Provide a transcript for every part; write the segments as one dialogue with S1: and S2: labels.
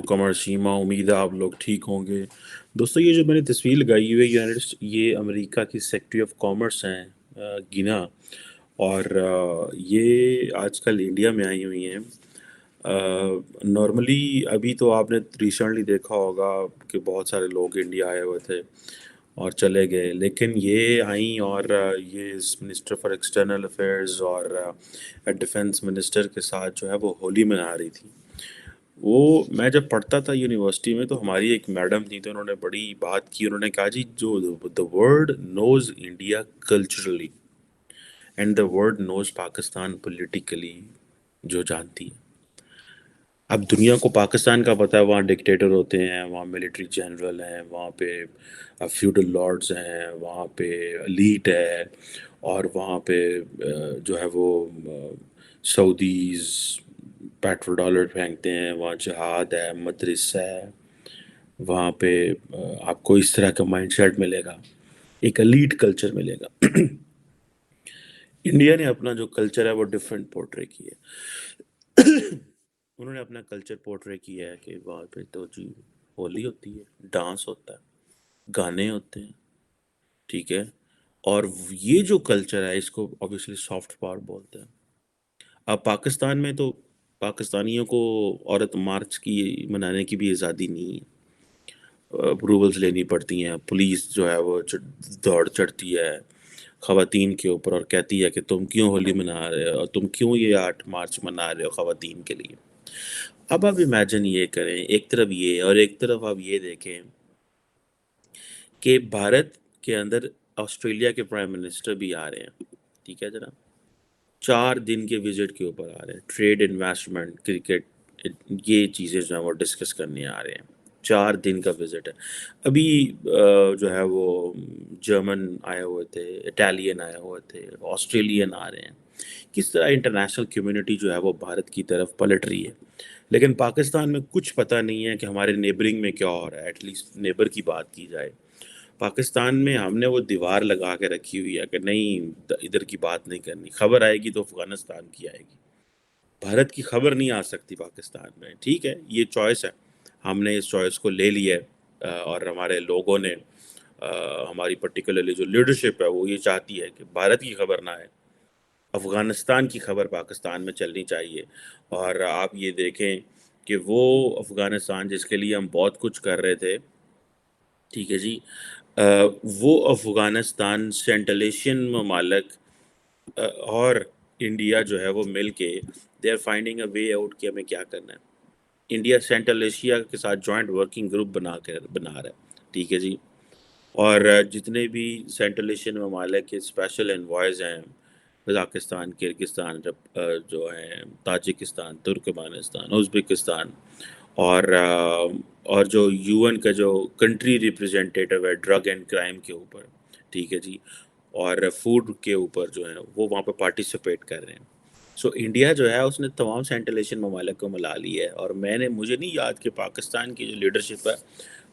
S1: قمر سیما، امید ہے آپ لوگ ٹھیک ہوں گے۔ دوستو یہ جو میں نے تصویر لگائی ہوئی ہے یہ امریکہ کی سیکٹری آف کامرس ہیں، گینا، اور یہ آج کل انڈیا میں آئی ہوئی ہیں۔ نارملی ابھی تو آپ نے ریسنٹلی دیکھا ہوگا کہ بہت سارے لوگ انڈیا آئے ہوئے تھے اور چلے گئے، لیکن یہ آئیں اور یہ منسٹر فار ایکسٹرنل افیئرز اور ڈیفنس منسٹر کے ساتھ جو ہے وہ ہولی منا رہی تھی۔ وہ میں جب پڑھتا تھا یونیورسٹی میں تو ہماری ایک میڈم تھی، تو انہوں نے بڑی بات کی، انہوں نے کہا جی جو the world knows India culturally and the world knows Pakistan politically, جو جانتی ہے۔ اب دنیا کو پاکستان کا پتہ ہے، وہاں ڈکٹیٹر ہوتے ہیں، وہاں ملٹری جنرل ہیں، وہاں پہ فیوڈل لارڈز ہیں، وہاں پہ ایلیٹ ہے، اور وہاں پہ جو ہے وہ سعودیز پیٹرول ڈالر پھینکتے ہیں، وہاں جہاد ہے، مدرسہ ہے، وہاں پہ آپ کو اس طرح کا مائنڈ سیٹ ملے گا، ایک ایلیٹ کلچر ملے گا۔ انڈیا نے اپنا جو کلچر ہے وہ ڈفرینٹ پورٹرے کی ہے۔ انہوں نے اپنا کلچر پورٹرے کیا ہے کہ وہاں پہ تو جی ہولی ہوتی ہے، ڈانس ہوتا ہے، گانے ہوتے ہیں، ٹھیک ہے، اور یہ جو کلچر ہے اس کو obviously سافٹ پاور بولتے ہیں۔ اب پاکستان میں تو پاکستانیوں کو عورت مارچ کی منانے کی بھی آزادی نہیں ہے، اپروولز لینی پڑتی ہیں، پولیس جو ہے وہ دوڑ چڑھتی ہے خواتین کے اوپر اور کہتی ہے کہ تم کیوں ہولی منا رہے ہو اور تم کیوں یہ 8 مارچ منا رہے ہو خواتین کے لیے۔ اب آپ امیجن یہ کریں، ایک طرف یہ اور ایک طرف آپ یہ دیکھیں کہ بھارت کے اندر آسٹریلیا کے پرائم منسٹر بھی آ رہے ہیں، ٹھیک ہے جناب، 4 دن کے وزٹ کے اوپر آ رہے ہیں، ٹریڈ، انویسٹمنٹ، کرکٹ، یہ چیزیں جو ہیں وہ ڈسکس کرنے آ رہے ہیں۔ 4 دن کا وزٹ ہے۔ ابھی جو ہے وہ جرمن آئے ہوئے تھے، اٹالین آئے ہوئے تھے، آسٹریلین آ رہے ہیں۔ کس طرح انٹرنیشنل کمیونٹی جو ہے وہ بھارت کی طرف پلٹ رہی ہے، لیکن پاکستان میں کچھ پتہ نہیں ہے کہ ہمارے نیبرنگ میں کیا ہو رہا ہے۔ ایٹ لیسٹ نیبر کی بات کی جائے، پاکستان میں ہم نے وہ دیوار لگا کے رکھی ہوئی ہے کہ نہیں ادھر کی بات نہیں کرنی، خبر آئے گی تو افغانستان کی آئے گی، بھارت کی خبر نہیں آ سکتی پاکستان میں۔ ٹھیک ہے، یہ چوائس ہے، ہم نے اس چوائس کو لے لیا ہے، اور ہمارے لوگوں نے ہماری پرٹیکولرلی جو لیڈرشپ ہے وہ یہ چاہتی ہے کہ بھارت کی خبر نہ آئے، افغانستان کی خبر پاکستان میں چلنی چاہیے۔ اور آپ یہ دیکھیں کہ وہ افغانستان جس کے لیے ہم بہت کچھ کر رہے تھے، ٹھیک ہے جی، وہ افغانستان سینٹرل ایشین ممالک اور انڈیا جو ہے وہ مل کے they are finding a way out کہ ہمیں کیا کرنا ہے۔ انڈیا سینٹرل ایشیا کے ساتھ جوائنٹ ورکنگ گروپ بنا رہا ہے، ٹھیک ہے جی، اور جتنے بھی سینٹرل ایشین ممالک کے اسپیشل انوائز ہیں، قزاقستان، کرگستان، جو ہیں تاجکستان، ترکمانستان، ازبکستان، اور جو یو این کا جو کنٹری ریپرزینٹیٹیو ہے ڈرگ اینڈ کرائم کے اوپر، ٹھیک ہے جی، اور فوڈ کے اوپر جو ہے وہ وہاں پہ پارٹیسپیٹ کر رہے ہیں۔ سو انڈیا جو ہے اس نے تمام سینٹرل ایشین ممالک کو ملا لی ہے، اور مجھے نہیں یاد کہ پاکستان کی جو لیڈرشپ ہے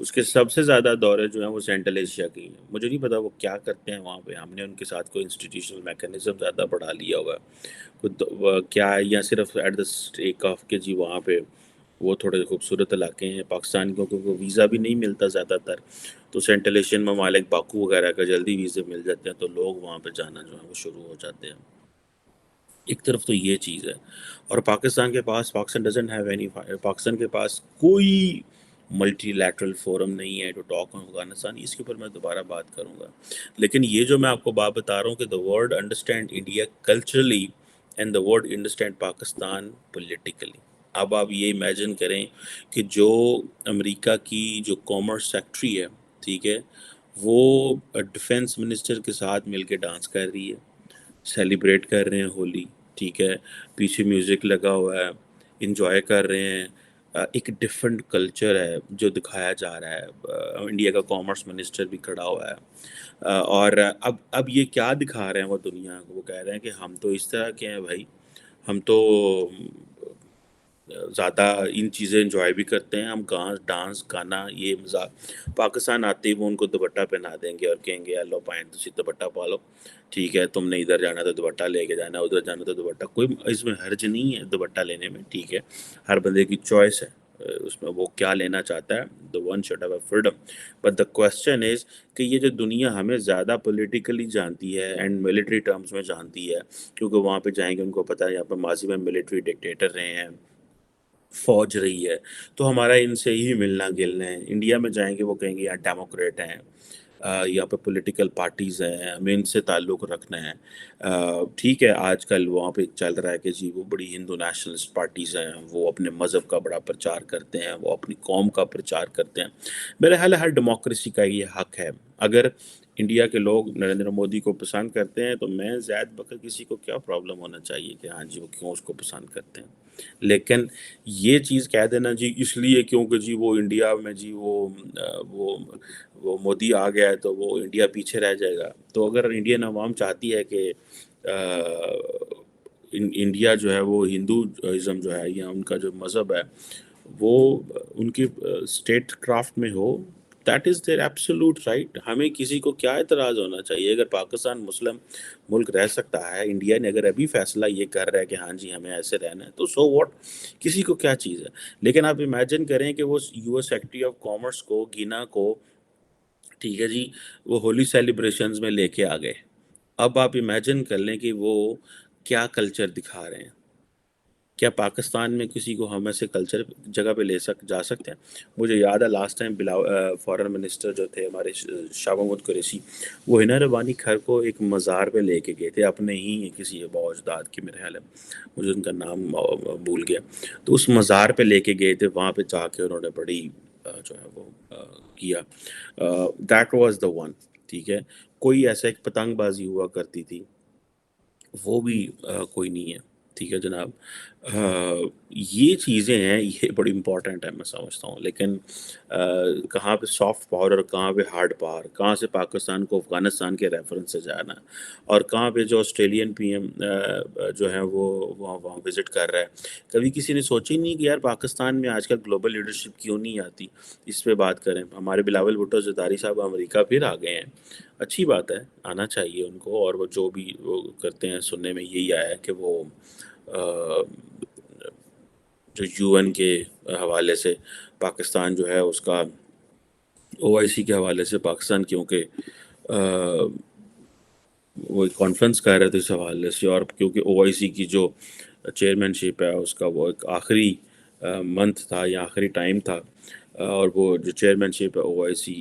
S1: اس کے سب سے زیادہ دورے جو ہیں وہ سینٹرل ایشیا کی ہیں۔ مجھے نہیں پتا وہ کیا کرتے ہیں وہاں پہ، ہم نے ان کے ساتھ کوئی انسٹیٹیوشنل میکانزم زیادہ بڑھا لیا ہوگا کیا ہے، یا صرف ایٹ دا اسٹیک آف کہ جی وہاں پہ وہ تھوڑے خوبصورت علاقے ہیں پاکستان کو، کیونکہ ویزا بھی نہیں ملتا زیادہ تر، تو سینٹرل ایشین ممالک باکو وغیرہ کا جلدی ویزے مل جاتے ہیں، تو لوگ وہاں پہ جانا جو ہے وہ شروع ہو جاتے ہیں۔ ایک طرف تو یہ چیز ہے، اور پاکستان کے پاس پاکستان کے پاس کوئی ملٹی لیٹرل فورم نہیں ہے ٹو ٹاک آن افغانستان، اس کے اوپر میں دوبارہ بات کروں گا۔ لیکن یہ جو میں آپ کو بات بتا رہا ہوں کہ the world understand India culturally and the world understand Pakistan politically. اب آپ یہ امیجن کریں کہ جو امریکہ کی جو کامرس سیکٹری ہے، ٹھیک ہے، وہ ڈیفنس منسٹر کے ساتھ مل کے ڈانس کر رہی ہے، سیلیبریٹ کر رہے ہیں ہولی، ٹھیک ہے، پیچھے میوزک لگا ہوا ہے، انجوائے کر رہے ہیں، ایک ڈفرینٹ کلچر ہے جو دکھایا جا رہا ہے۔ انڈیا کا کامرس منسٹر بھی کھڑا ہوا ہے، اور اب یہ کیا دکھا رہے ہیں وہ دنیا کو، وہ کہہ رہے ہیں کہ ہم تو اس طرح کے ہیں بھائی، ہم تو زیادہ ان چیزیں انجوائے بھی کرتے ہیں، ہم ڈانس گانا یہ مزاق، پاکستان آتے ہی وہ ان کو دوپٹہ پہنا دیں گے اور کہیں گے لو پائنٹ تسی دوپٹہ پالو، ٹھیک ہے، تم نے ادھر جانا تو دوپٹہ لے کے جانا، ادھر جانا تو دوپٹہ، کوئی اس میں حرج نہیں ہے دوپٹہ لینے میں، ٹھیک ہے، ہر بندے کی چوائس ہے، اس میں وہ کیا لینا چاہتا ہے. the one should have a freedom, but the question is کہ یہ جو دنیا ہمیں زیادہ پولیٹیکلی جانتی ہے اینڈ ملٹری ٹرمز میں جانتی ہے، کیونکہ وہاں پہ جائیں گے ان کو پتہ ہے یہاں پہ ماضی میں ملٹری ڈکٹیٹر رہے ہیں، فوج رہی ہے، تو ہمارا ان سے ہی ملنا گلنا ہے. انڈیا میں جائیں گے وہ کہیں گے یہاں ڈیموکریٹ ہیں، یہاں پہ پولیٹیکل پارٹیز ہیں، ہمیں ان سے تعلق رکھنا ہے. ٹھیک ہے، آج کل وہاں پہ چل رہا ہے کہ جی وہ بڑی ہندو نیشنلسٹ پارٹیز ہیں، وہ اپنے مذہب کا بڑا پرچار کرتے ہیں، وہ اپنی قوم کا پرچار کرتے ہیں. میرے خیال ہے ہر ڈیموکریسی کا یہ حق ہے. اگر انڈیا کے لوگ نریندر مودی کو پسند کرتے ہیں تو میں زید بکر کسی کو کیا پرابلم ہونا چاہیے کہ ہاں جی وہ کیوں اس کو پسند کرتے ہیں. لیکن یہ چیز کہہ دینا جی اس لیے کیونکہ جی وہ انڈیا میں جی وہ مودی آ گیا ہے تو وہ انڈیا پیچھے رہ جائے گا. تو اگر انڈین عوام چاہتی ہے کہ انڈیا جو ہے وہ ہندوازم جو ہے یا ان کا جو مذہب ہے وہ ان کی اسٹیٹ کرافٹ میں ہو، that is their absolute right. ہمیں کسی کو کیا اعتراض ہونا چاہیے؟ اگر پاکستان مسلم ملک رہ سکتا ہے، انڈیا نے اگر ابھی فیصلہ یہ کر رہا ہے کہ ہاں جی ہمیں ایسے رہنا ہے تو سو واٹ، کسی کو کیا چیز ہے. لیکن آپ امیجن کریں کہ وہ U S secretary of commerce کو گینا کو، ٹھیک ہے جی، وہ ہولی سیلیبریشنز میں لے کے آ گئے. اب آپ امیجن کر لیں کہ وہ کیا کلچر دکھا رہے ہیں. کیا پاکستان میں کسی کو ہم ایسے کلچر جگہ پہ جا سکتے ہیں؟ مجھے یاد ہے لاسٹ ٹائم فارن منسٹر جو تھے ہمارے شاہ محمود قریشی، وہ ہنا ربانی گھر کو ایک مزار پہ لے کے گئے تھے اپنے ہی کسی بااجداد کی، میرے خیال ہے مجھے ان کا نام بھول گیا. تو اس مزار پہ لے کے گئے تھے، وہاں پہ جا کے انہوں نے بڑی جو ہے وہ کیا. That was the one. ٹھیک ہے، کوئی ایسا ایک پتنگ بازی ہوا کرتی تھی، وہ بھی کوئی نہیں ہے. ٹھیک ہے جناب، یہ چیزیں ہیں، یہ بڑی امپورٹنٹ ہے میں سمجھتا ہوں. لیکن کہاں پہ سافٹ پاور اور کہاں پہ ہارڈ پاور، کہاں سے پاکستان کو افغانستان کے ریفرنس سے جانا، اور کہاں پہ جو آسٹریلین پی ایم جو ہے وہ وہاں وزٹ کر رہا ہے. کبھی کسی نے سوچا ہی نہیں کہ یار پاکستان میں آج کل گلوبل لیڈرشپ کیوں نہیں آتی، اس پہ بات کریں. ہمارے بلاول بھٹو زرداری صاحب امریکہ پھر آ گئے ہیں، اچھی بات ہے، آنا چاہیے ان کو. اور وہ جو بھی وہ کرتے ہیں، سننے میں یہی آیا ہے کہ وہ جو یو این کے حوالے سے پاکستان جو ہے اس کا او آئی سی کے حوالے سے پاکستان، کیونکہ وہ ایک کانفرنس کر رہے تھے اس حوالے سے، اور کیونکہ او آئی سی کی جو چیئرمین شپ ہے اس کا وہ ایک آخری منتھ تھا یا آخری ٹائم تھا، اور وہ جو چیئرمین شپ ہے او آئی سی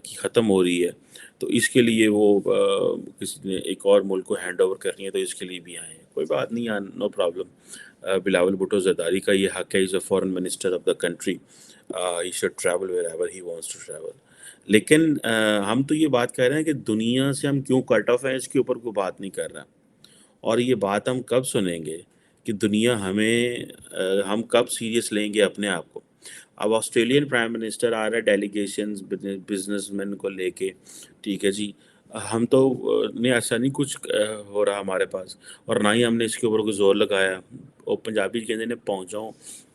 S1: کی ختم ہو رہی ہے، تو اس کے لیے وہ کسی نے ایک اور ملک کو ہینڈ اوور کرنی ہے، تو اس کے لیے بھی آئے ہیں. کوئی بات نہیں، نو پرابلم. بلاول بھٹو زرداری کا یہ حق ہے، is a foreign minister of the country, he should travel wherever he wants to travel. لیکن ہم تو یہ بات کر رہے ہیں کہ دنیا سے ہم کیوں کٹ آف ہیں، اس کے اوپر کوئی بات نہیں کر رہا. اور یہ بات ہم کب سنیں گے کہ دنیا ہمیں ہم کب سیریس لیں گے اپنے آپ کو؟ اب آسٹریلین پرائم منسٹر آ رہا ہے ڈیلیگیشنز بزنس مین کو لے کے، ٹھیک ہے جی. ہم تو نہیں، ایسا نہیں کچھ ہو رہا ہمارے پاس، اور نہ ہی ہم نے اس کے اوپر کوئی زور لگایا. اور پنجابی کہتے ہیں پہنچاؤں،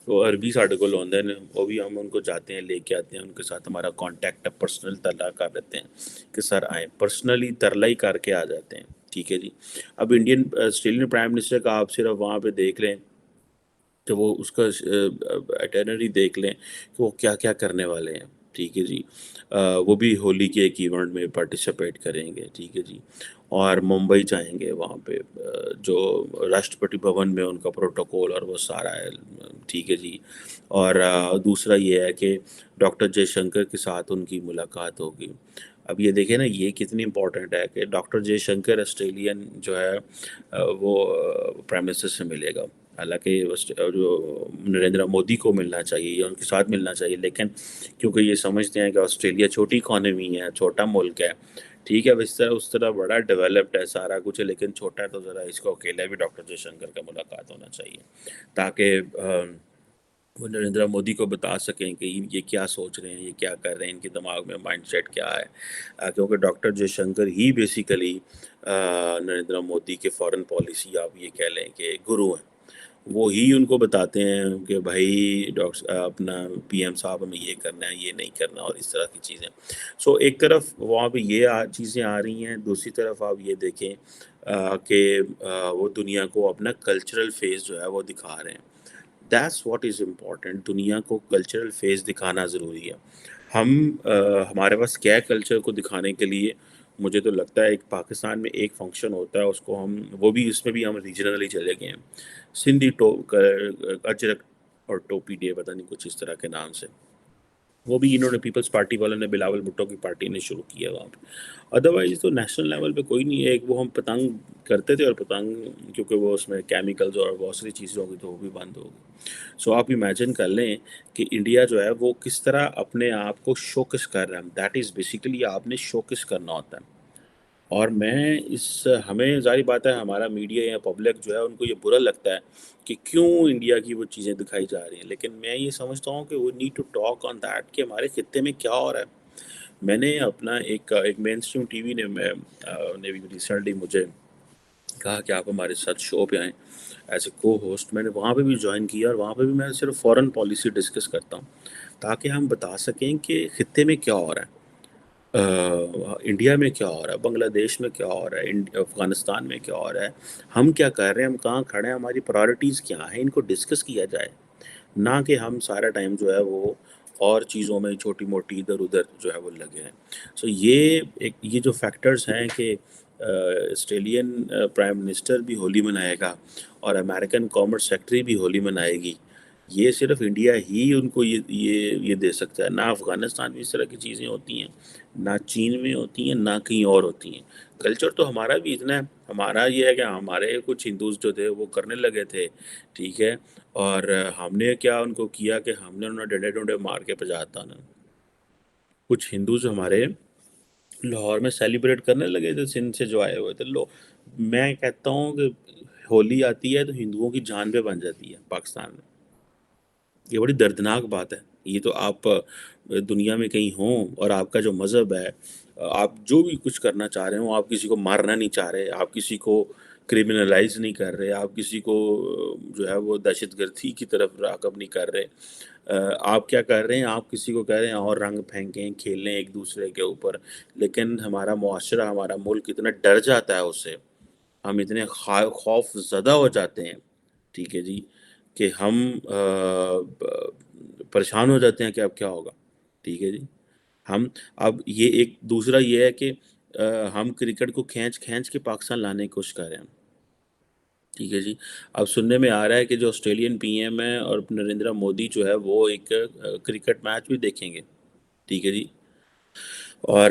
S1: تو عربی ساڈے کو لوندے نے، وہ بھی ہم ان کو جاتے ہیں لے کے آتے ہیں، ان کے ساتھ ہمارا کانٹیکٹ ہے، پرسنل ترلا کر لیتے ہیں کہ سر آئیں، پرسنلی ترلا ہی کر کے آ جاتے ہیں. ٹھیک ہے جی. اب آسٹریلین پرائم منسٹر کا آپ صرف وہاں پہ دیکھ لیں کہ وہ اس کا اٹینری دیکھ لیں کہ وہ کیا کیا کرنے والے ہیں. ٹھیک ہے جی. وہ بھی ہولی کے ایک ایونٹ میں پارٹیسپیٹ کریں گے. ٹھیک ہے جی. اور ممبئی جائیں گے، وہاں پہ جو راشٹرپتی بھون میں ان کا پروٹوکول اور وہ سارا ہے. ٹھیک ہے جی. اور دوسرا یہ ہے کہ ڈاکٹر جے شنکر کے ساتھ ان کی ملاقات ہوگی. اب یہ دیکھیں نا، یہ کتنی امپورٹنٹ ہے کہ ڈاکٹر جے شنکر آسٹریلین جو ہے وہ پرائم منسٹر سے ملے گا. حالانکہ جو نریندر مودی کو ملنا چاہیے یا ان کے ساتھ ملنا چاہیے، لیکن کیونکہ یہ سمجھتے ہیں کہ آسٹریلیا چھوٹی اکانومی ہے، چھوٹا ملک ہے، ٹھیک ہے، اس طرح بڑا ڈیولپڈ ہے سارا کچھ ہے، لیکن چھوٹا ہے، تو ذرا اس کو اکیلا بھی ڈاکٹر جے شنکر کا ملاقات ہونا چاہیے، تاکہ وہ نریندر مودی کو بتا سکیں کہ یہ کیا سوچ رہے ہیں، یہ کیا کر رہے ہیں، ان کے دماغ میں مائنڈ سیٹ کیا ہے. کیونکہ ڈاکٹر جے شنکر ہی بیسیکلی نریندر مودی کے فارن پالیسی آپ یہ کہہ لیں کہ گرو ہیں. وہی ان کو بتاتے ہیں کہ بھائی ڈاکٹر اپنا پی ایم صاحب ہمیں یہ کرنا ہے، یہ نہیں کرنا، اور اس طرح کی چیزیں. سو ایک طرف وہاں پہ یہ چیزیں آ رہی ہیں، دوسری طرف آپ یہ دیکھیں کہ وہ دنیا کو اپنا کلچرل فیس جو ہے وہ دکھا رہے ہیں. That's what is important. دنیا کو کلچرل فیس دکھانا ضروری ہے. ہم ہمارے پاس کیا ہے کلچر کو دکھانے کے لیے؟ مجھے تو لگتا ہے ایک پاکستان میں ایک فنکشن ہوتا ہے، اس کو ہم وہ بھی اس میں بھی ہم ریجنلی چلے گئے ہیں. سندھی اجرک اور ٹوپی ڈے، پتہ نہیں کچھ اس طرح کے نام سے. وہ بھی انہوں نے پیپلز پارٹی والوں نے، بلاول بھٹو کی پارٹی نے شروع کیا وہاں پہ. ادروائز تو نیشنل لیول پہ کوئی نہیں ہے. ایک وہ ہم پتنگ کرتے تھے، اور پتنگ کیونکہ وہ اس میں کیمیکلز اور بہت ساری چیزیں ہوگی تو وہ بھی بند ہو گئی. سو آپ امیجن کر لیں کہ انڈیا جو ہے وہ کس طرح اپنے آپ کو شوکس کر رہا ہے. دیٹ از بیسیکلی آپ نے شوکس کرنا ہوتا ہے. اور میں ہمیں ظاہر بات ہے ہمارا میڈیا یا پبلک جو ہے ان کو یہ برا لگتا ہے کہ کیوں انڈیا کی وہ چیزیں دکھائی جا رہی ہیں، لیکن میں یہ سمجھتا ہوں کہ وہ need to talk on that کہ ہمارے خطے میں کیا ہو رہا ہے. میں نے اپنا ایک مین اسٹریم ٹی وی نے بھی ریسنٹلی مجھے کہا کہ آپ ہمارے ساتھ شو پہ آئیں ایز اے کو ہوسٹ. میں نے وہاں پہ بھی جوائن کیا، اور وہاں پہ بھی میں صرف فورن پالیسی ڈسکس کرتا ہوں تاکہ ہم بتا سکیں کہ خطے میں کیا ہو رہا ہے، انڈیا میں کیا ہو رہا ہے، بنگلہ دیش میں کیا ہو رہا ہے، افغانستان میں کیا ہو رہا ہے، ہم کیا کر رہے ہیں، ہم کہاں کھڑے ہیں، ہماری پرائورٹیز کیا ہیں. ان کو ڈسکس کیا جائے، نہ کہ ہم سارا ٹائم جو ہے وہ اور چیزوں میں چھوٹی موٹی ادھر ادھر جو ہے وہ لگے ہیں. سو یہ جو فیکٹرز ہیں کہ آسٹریلین پرائم منسٹر بھی ہولی منائے گا اور امریکن کامرس سیکٹری بھی ہولی منائے گی، یہ صرف انڈیا ہی ان کو یہ دے سکتا ہے. نہ افغانستان میں اس طرح کی چیزیں ہوتی ہیں، نہ چین میں ہوتی ہیں، نہ کہیں اور ہوتی ہیں. کلچر تو ہمارا بھی اتنا ہے. ہمارا یہ ہے کہ ہمارے کچھ ہندوز جو تھے وہ کرنے لگے تھے، ٹھیک ہے، اور ہم نے کیا ان کو کیا کہ ہم نے انہیں ڈنڈے ڈنڈے مار کے بجاتا نا. کچھ ہندوز ہمارے لاہور میں سیلیبریٹ کرنے لگے تھے، سندھ سے جو آئے ہوئے تھے. میں کہتا ہوں کہ ہولی آتی ہے تو ہندوؤں کی جان پہ بن جاتی ہے پاکستان میں. یہ بڑی دردناک بات ہے. یہ تو آپ دنیا میں کہیں ہوں اور آپ کا جو مذہب ہے، آپ جو بھی کچھ کرنا چاہ رہے ہوں، آپ کسی کو مارنا نہیں چاہ رہے، آپ کسی کو کرمنلائز نہیں کر رہے، آپ کسی کو جو ہے وہ دہشت گردی کی طرف راغب نہیں کر رہے. آپ کیا کر رہے ہیں؟ آپ کسی کو کہہ رہے ہیں اور رنگ پھینکیں، کھیلیں ایک دوسرے کے اوپر. لیکن ہمارا معاشرہ، ہمارا ملک اتنا ڈر جاتا ہے اس سے، ہم اتنے خوف زدہ ہو جاتے ہیں، ٹھیک ہے جی، کہ ہم پریشان ہو جاتے ہیں کہ اب کیا ہوگا. ٹھیک ہے جی. ہم اب یہ ایک دوسرا یہ ہے کہ ہم کرکٹ کو کھینچ کھینچ کے پاکستان لانے کی کوشش کر رہے ہیں. ٹھیک ہے جی. اب سننے میں آ رہا ہے کہ جو آسٹریلین پی ایم ہے اور نریندر مودی جو ہے وہ ایک کرکٹ میچ بھی دیکھیں گے. ٹھیک ہے جی. اور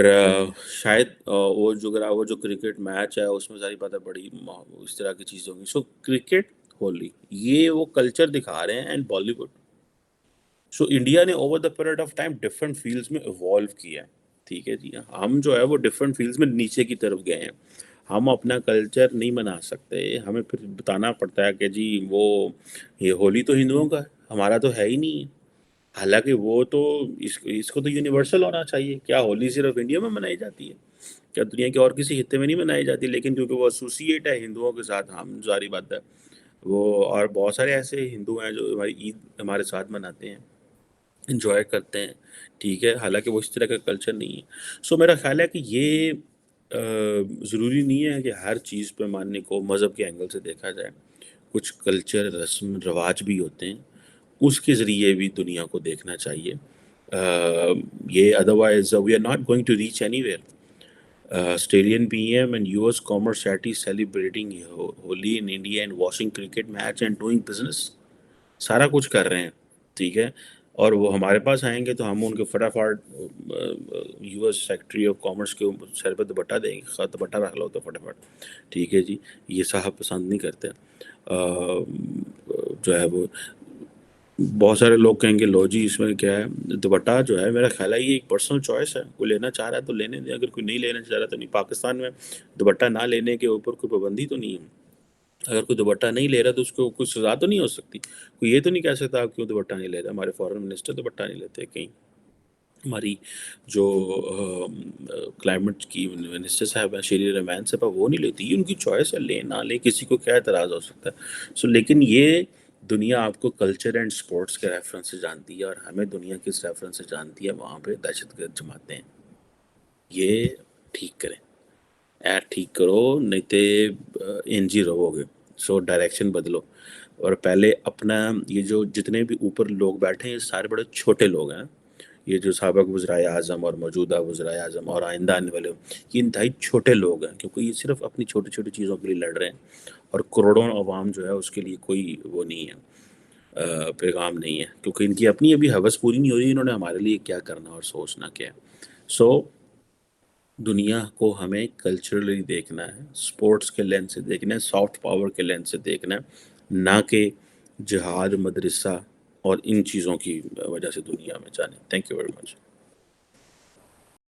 S1: شاید وہ جو کرکٹ میچ ہے اس میں ساری باتیں بڑی اس طرح کی چیزیں ہوں گی. سو کرکٹ، ہولی، یہ وہ کلچر دکھا رہے ہیں. And Bollywood, so India نے over the period of time different fields میں ایوالو کیا ہے. ٹھیک ہے جی. ہم جو ہے وہ ڈفرینٹ فیلڈز میں نیچے کی طرف گئے ہیں. ہم اپنا کلچر نہیں بنا سکتے. ہمیں پھر بتانا پڑتا ہے کہ جی وہ یہ ہولی تو ہندوؤں کا ہے، ہمارا تو ہے ہی نہیں ہے. حالانکہ وہ تو اس کو تو یونیورسل ہونا چاہیے. کیا ہولی صرف انڈیا میں منائی جاتی ہے؟ کیا دنیا کے اور کسی خطے میں نہیں منائی جاتی؟ لیکن کیونکہ وہ ایسوسیٹ ہے ہندوؤں کے ساتھ، ہم ظاہری بات ہے وہ، اور بہت سارے ایسے ہندو ہیں جو ہماری عید ہمارے ساتھ مناتے ہیں، انجوائے کرتے ہیں. ٹھیک ہے. حالانکہ وہ اس طرح کا کلچر نہیں ہے. سو میرا خیال ہے کہ یہ ضروری نہیں ہے کہ ہر چیز پہ ماننے کو مذہب کے اینگل سے دیکھا جائے. کچھ کلچر، رسم رواج بھی ہوتے ہیں، اس کے ذریعے بھی دنیا کو دیکھنا چاہیے. یہ otherwise we are not going to reach any where. Australian P M and U S commerce city celebrating Holi in India and watching cricket match and doing business. سارا کچھ کر رہے ہیں. ٹھیک ہے. اور وہ ہمارے پاس آئیں گے تو ہم ان کے فٹافٹ U S secretary of commerce کے سر پہ دوپٹہ دیں گے. دوپٹہ رکھ لو تو فٹافٹ. ٹھیک ہے جی. یہ صاحب پسند نہیں کرتے. جو ہے وہ بہت سارے لوگ کہیں گے لو جی اس میں کیا ہے. دوپٹہ جو ہے میرا خیال ہے یہ ایک پرسنل چوائس ہے. کوئی لینا چاہ رہا ہے تو لینے دیں، اگر کوئی نہیں لینا چاہ رہا تو نہیں. پاکستان میں دوپٹہ نہ لینے کے اوپر کوئی پابندی تو نہیں ہے. اگر کوئی دوپٹہ نہیں لے رہا تو اس کو کوئی سزا تو نہیں ہو سکتی. کوئی یہ تو نہیں کہہ سکتا آپ کیوں دوپٹہ نہیں لے رہا. ہمارے فارن منسٹر دوپٹہ نہیں لیتے کہیں. ہماری جو کلائمیٹ کی منسٹر صاحب ہیں شیری رحمان صاحبہ، وہ نہیں لیتی. ان کی چوائس ہے، لے نہ لے، کسی کو کیا اعتراض ہو سکتا ہے. سو لیکن یہ دنیا آپ کو کلچر اینڈ سپورٹس کے ریفرنس سے جانتی ہے، اور ہمیں دنیا کس ریفرنس سے جانتی ہے؟ وہاں پہ دہشت گرد جماعتیں ہیں. یہ ٹھیک کریں. ٹھیک کرو، نہیں تو انج ہی رہو گے. سو ڈائریکشن بدلو. اور پہلے اپنا یہ جو جتنے بھی اوپر لوگ بیٹھے ہیں یہ سارے بڑے چھوٹے لوگ ہیں. یہ جو سابق وزرائے اعظم اور موجودہ وزرائے اعظم اور آئندہ آنے والے یہ انتہائی چھوٹے لوگ ہیں، کیونکہ یہ صرف اپنی چھوٹی چھوٹی چیزوں کے لیے لڑ رہے ہیں، اور کروڑوں عوام جو ہے اس کے لیے کوئی وہ نہیں ہے، پیغام نہیں ہے، کیونکہ ان کی اپنی ابھی حوث پوری نہیں ہو رہی، انہوں نے ہمارے لیے کیا کرنا اور سوچنا کیا ہے. سو دنیا کو ہمیں کلچرلی دیکھنا ہے، سپورٹس کے لینس سے دیکھنا ہے، سافٹ پاور کے لینس سے دیکھنا ہے، نہ کہ جہاد، مدرسہ اور ان چیزوں کی وجہ سے دنیا میں جانے. Thank you very much.